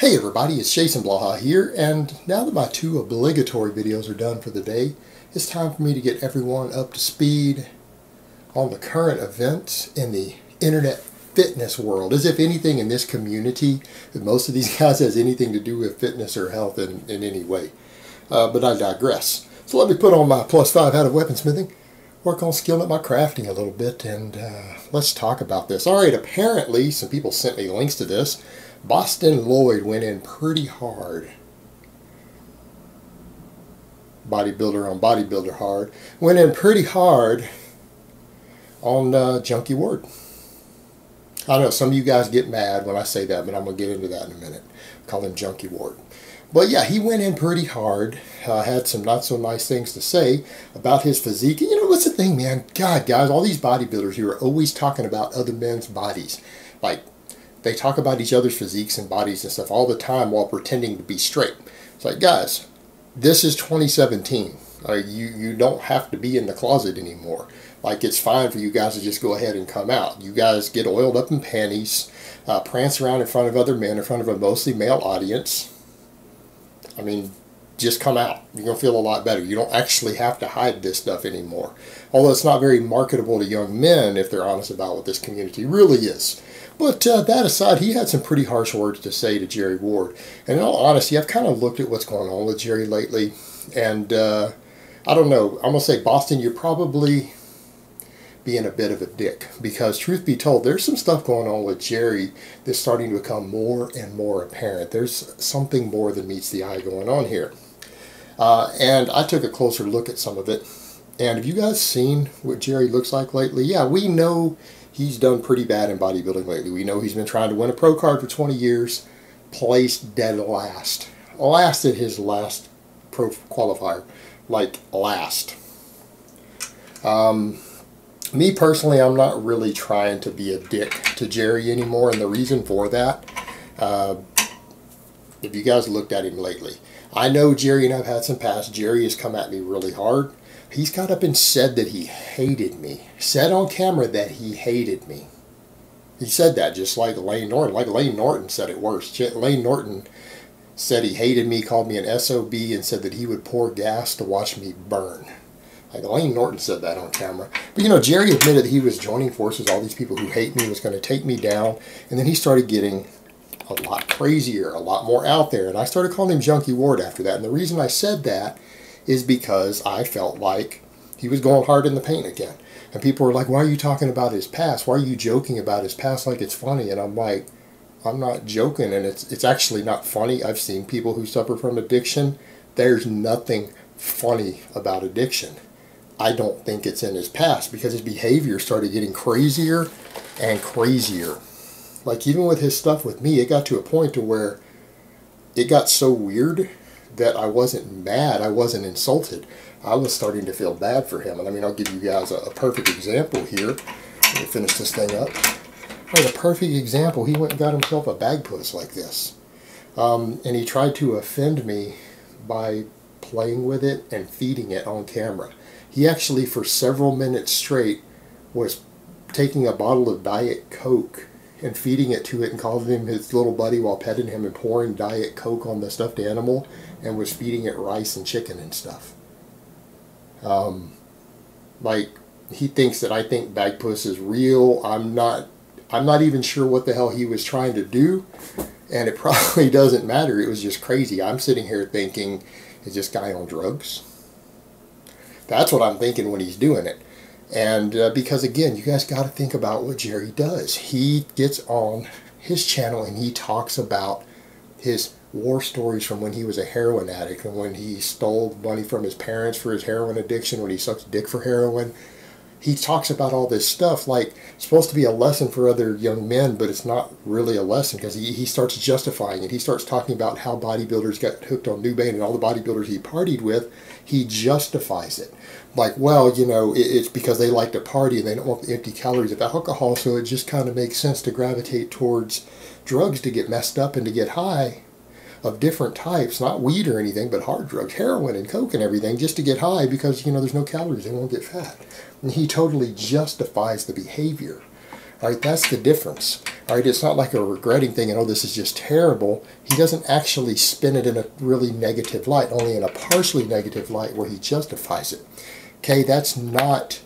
Hey everybody, it's Jason Blaha here, and now that my two obligatory videos are done for the day, it's time for me to get everyone up to speed on the current events in the internet fitness world, as if anything in this community, that most of these guys has anything to do with fitness or health in any way. But I digress. So let me put on my +5 out of weaponsmithing, work on skilling up my crafting a little bit, and let's talk about this. Alright, apparently, some people sent me links to this. Bostin Loyd went in pretty hard. Bodybuilder on bodybuilder hard. Went in pretty hard on Junkie Ward. I know some of you guys get mad when I say that, but I'm going to get into that in a minute. Call him Junkie Ward. But yeah, he went in pretty hard. Had some not so nice things to say about his physique. And you know, what's the thing, man? God, guys, all these bodybuilders here are always talking about other men's bodies. Like, they talk about each other's physiques and bodies and stuff all the time while pretending to be straight. It's like, guys, this is 2017. You don't have to be in the closet anymore. Like, it's fine for you guys to just go ahead and come out. You guys get oiled up in panties, prance around in front of other men, in front of a mostly male audience. I mean, just come out. You're going to feel a lot better. You don't actually have to hide this stuff anymore. Although it's not very marketable to young men, if they're honest about what this community really is. But that aside, he had some pretty harsh words to say to Jerry Ward. And in all honesty, I've kind of looked at what's going on with Jerry lately. And I don't know. I'm going to say, Bostin, you're probably being a bit of a dick. Because truth be told, there's some stuff going on with Jerry that's starting to become more and more apparent. There's something more than meets the eye going on here. And I took a closer look at some of it. And have you guys seen what Jerry looks like lately? Yeah, we know he's done pretty bad in bodybuilding lately. We know he's been trying to win a pro card for 20 years, placed dead last. Last at his last pro qualifier. Like, last. Me personally, I'm not really trying to be a dick to Jerry anymore, and the reason for that, if you guys looked at him lately, I know Jerry and I've had some past. Jerry has come at me really hard. He's got up and said that he hated me. Said on camera that he hated me. He said that just like Lane Norton. Like Lane Norton said it worse. Lane Norton said he hated me, called me an SOB, and said that he would pour gas to watch me burn. Like Lane Norton said that on camera. But you know, Jerry admitted that he was joining forces. All these people who hate me was going to take me down. And then he started getting a lot crazier, a lot more out there. And I started calling him Junkie Ward after that. And the reason I said that is because I felt like he was going hard in the paint again. And people were like, why are you talking about his past? Why are you joking about his past like it's funny? And I'm like, I'm not joking, and it's actually not funny. I've seen people who suffer from addiction. There's nothing funny about addiction. I don't think it's in his past, because his behavior started getting crazier and crazier. Like, even with his stuff with me, it got to a point to where it got so weird that I wasn't mad, I wasn't insulted. I was starting to feel bad for him. And I mean, I'll give you guys a perfect example here. Let me finish this thing up. Right, a perfect example. He went and got himself a bag puss like this. And he tried to offend me by playing with it and feeding it on camera. He actually, for several minutes straight, was taking a bottle of Diet Coke and feeding it to it and calling him his little buddy while petting him and pouring Diet Coke on the stuffed animal, and was feeding it rice and chicken and stuff. Like, he thinks that I think bag puss is real. I'm not even sure what the hell he was trying to do, and it probably doesn't matter. It was just crazy. I'm sitting here thinking, is this guy on drugs? That's what I'm thinking when he's doing it. And because, again, you guys got to think about what Jerry does. He gets on his channel and he talks about his war stories from when he was a heroin addict, and when he stole money from his parents for his heroin addiction, when he sucked dick for heroin. He talks about all this stuff like it's supposed to be a lesson for other young men, but it's not really a lesson, because he starts justifying it. He starts talking about how bodybuilders got hooked on Nubain and all the bodybuilders he partied with. He justifies it. Like, well, you know, it's because they like to party and they don't want the empty calories of alcohol, so it just kind of makes sense to gravitate towards drugs to get messed up and to get high of different types, not weed or anything, but hard drugs, heroin and coke and everything, just to get high because, you know, there's no calories, they won't get fat. And he totally justifies the behavior. All right, that's the difference. All right, it's not like a regretting thing and, oh, this is just terrible. He doesn't actually spin it in a really negative light, only in a partially negative light where he justifies it. Okay, that's not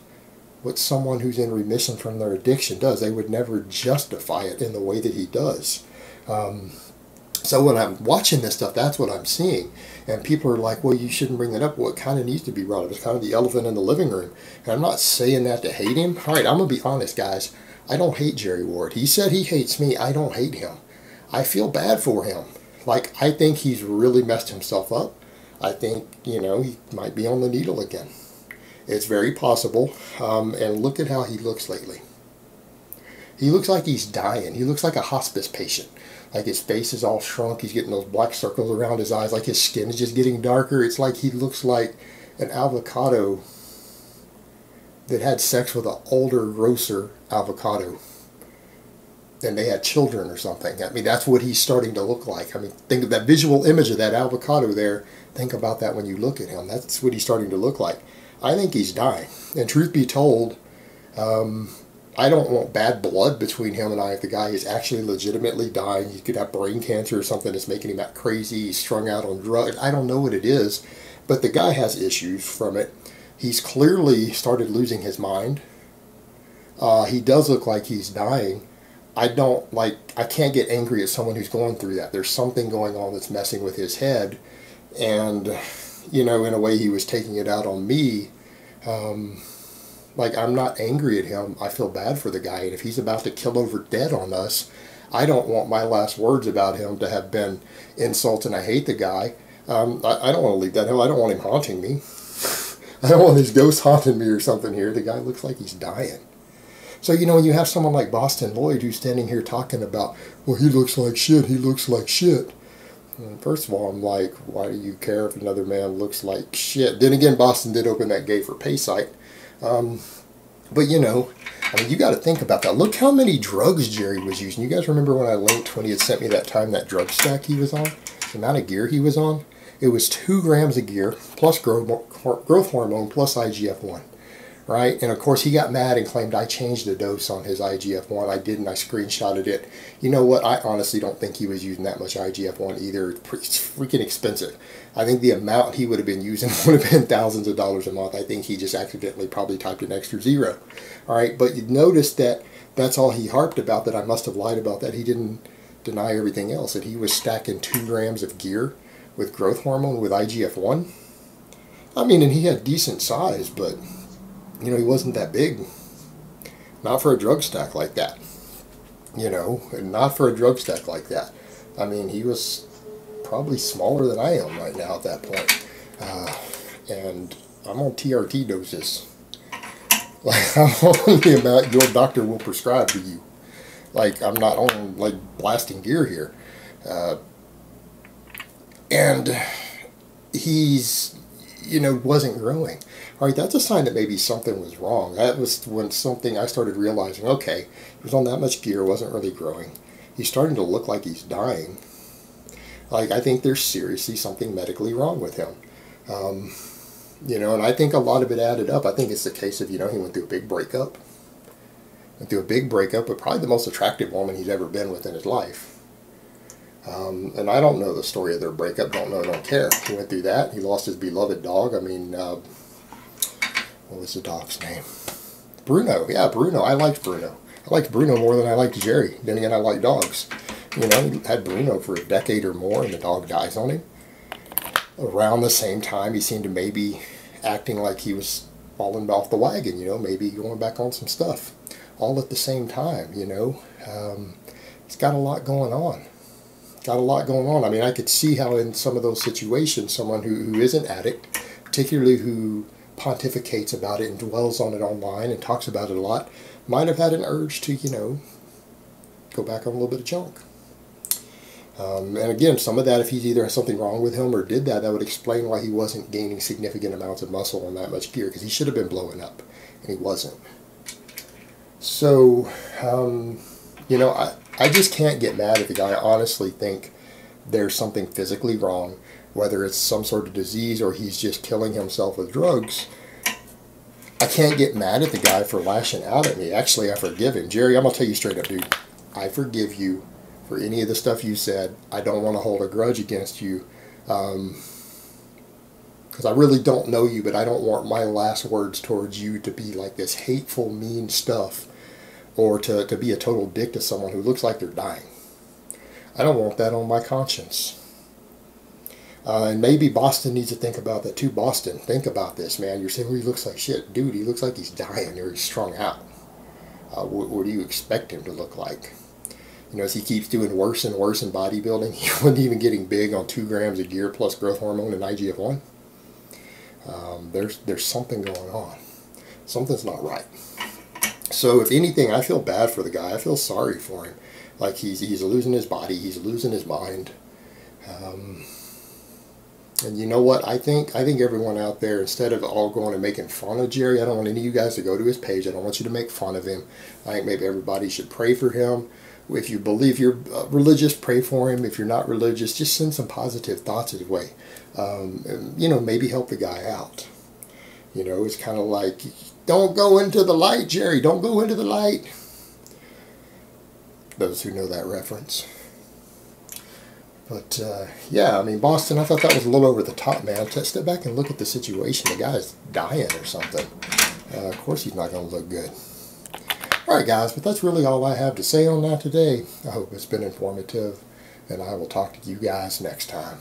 what someone who's in remission from their addiction does. They would never justify it in the way that he does. So when I'm watching this stuff, that's what I'm seeing. And people are like, well, you shouldn't bring that up. Well, it kind of needs to be brought up. It's kind of the elephant in the living room. And I'm not saying that to hate him. All right, I'm going to be honest, guys. I don't hate Jerry Ward. He said he hates me. I don't hate him. I feel bad for him. Like, I think he's really messed himself up. I think, you know, he might be on the needle again. It's very possible. And look at how he looks lately. He looks like he's dying. He looks like a hospice patient. Like his face is all shrunk. He's getting those black circles around his eyes. Like his skin is just getting darker. It's like he looks like an avocado that had sex with an older, grosser avocado. And they had children or something. I mean, that's what he's starting to look like. I mean, think of that visual image of that avocado there. Think about that when you look at him. That's what he's starting to look like. I think he's dying. And truth be told, I don't want bad blood between him and I. If the guy is actually legitimately dying, he could have brain cancer or something that's making him act crazy. He's strung out on drugs. I don't know what it is, but the guy has issues from it. He's clearly started losing his mind. He does look like he's dying. I can't get angry at someone who's going through that. There's something going on that's messing with his head. And, you know, in a way he was taking it out on me. Like, I'm not angry at him. I feel bad for the guy. And if he's about to kill over dead on us, I don't want my last words about him to have been insults and I hate the guy. I don't want to leave that hell. I don't want him haunting me. I don't want his ghost haunting me or something here. The guy looks like he's dying. So, you know, when you have someone like Bostin Loyd who's standing here talking about, well, he looks like shit, he looks like shit. And first of all, I'm like, why do you care if another man looks like shit? Then again, Bostin did open that gay for pay site. But, you know, I mean, you got to think about that. Look how many drugs Jerry was using. You guys remember when I linked, when he had sent me that time, that drug stack he was on? The amount of gear he was on? It was 2 grams of gear, plus growth hormone, plus IGF-1. Right? And of course he got mad and claimed I changed the dose on his IGF-1. I didn't. I screenshotted it. You know what? I honestly don't think he was using that much IGF-1 either. It's freaking expensive. I think the amount he would have been using would have been thousands of dollars a month. I think he just accidentally probably typed an extra 0. All right, but you notice that that's all he harped about, that I must have lied about that. He didn't deny everything else. And he was stacking 2 grams of gear with growth hormone with IGF-1. I mean, and he had decent size, but you know, he wasn't that big. Not for a drug stack like that. You know, and not for a drug stack like that. I mean, he was probably smaller than I am right now at that point. And I'm on TRT doses. Like, I'm on the amount your doctor will prescribe to you. Like, I'm not on, like, blasting gear here. And he's, you know, wasn't growing. All right, that's a sign that maybe something was wrong. That was when something I started realizing, okay, he was on that much gear, wasn't really growing. He's starting to look like he's dying. Like, I think there's seriously something medically wrong with him. You know, and I think a lot of it added up. I think it's the case of, you know, he went through a big breakup. Went through a big breakup with probably the most attractive woman he's ever been with in his life. And I don't know the story of their breakup, don't know, don't care. He went through that. He lost his beloved dog. I mean, what was the dog's name? Bruno. Yeah, Bruno. I liked Bruno. I liked Bruno more than I liked Jerry. Then again, I like dogs. You know, he had Bruno for a decade or more, and the dog dies on him. Around the same time, he seemed to maybe acting like he was falling off the wagon, you know, maybe going back on some stuff. All at the same time, you know. He's got a lot going on. Got a lot going on. I mean, I could see how in some of those situations, someone who is an addict, particularly who pontificates about it and dwells on it online and talks about it a lot, might have had an urge to, you know, go back on a little bit of junk. And again, some of that, if he's either has something wrong with him or did that, that would explain why he wasn't gaining significant amounts of muscle on that much gear, because he should have been blowing up, and he wasn't. So, you know, I just can't get mad at the guy. I honestly think there's something physically wrong, whether it's some sort of disease or he's just killing himself with drugs. I can't get mad at the guy for lashing out at me. Actually, I forgive him. Jerry, I'm going to tell you straight up, dude. I forgive you for any of the stuff you said. I don't want to hold a grudge against you. Because I really don't know you, but I don't want my last words towards you to be like this hateful, mean stuff, or to be a total dick to someone who looks like they're dying. I don't want that on my conscience. And maybe Boston needs to think about that too. Boston, think about this, man. You're saying, well, he looks like shit. Dude, he looks like he's dying or he's strung out. What do you expect him to look like? You know, as he keeps doing worse and worse in bodybuilding, he wasn't even getting big on 2 grams of gear plus growth hormone and IGF-1. There's something going on. Something's not right. So if anything, I feel bad for the guy. I feel sorry for him. Like he's losing his body. He's losing his mind. And you know what? I think everyone out there, instead of all going and making fun of Jerry, I don't want any of you guys to go to his page. I don't want you to make fun of him. I think maybe everybody should pray for him. If you believe you're religious, pray for him. If you're not religious, just send some positive thoughts his way. And, you know, maybe help the guy out. You know, it's kind of like, don't go into the light, Jerry. Don't go into the light. Those who know that reference. But, yeah, I mean, Boston, I thought that was a little over the top, man. Step back and look at the situation. The guy's dying or something. Of course he's not going to look good. Alright, guys, but that's really all I have to say on that today. I hope it's been informative, and I will talk to you guys next time.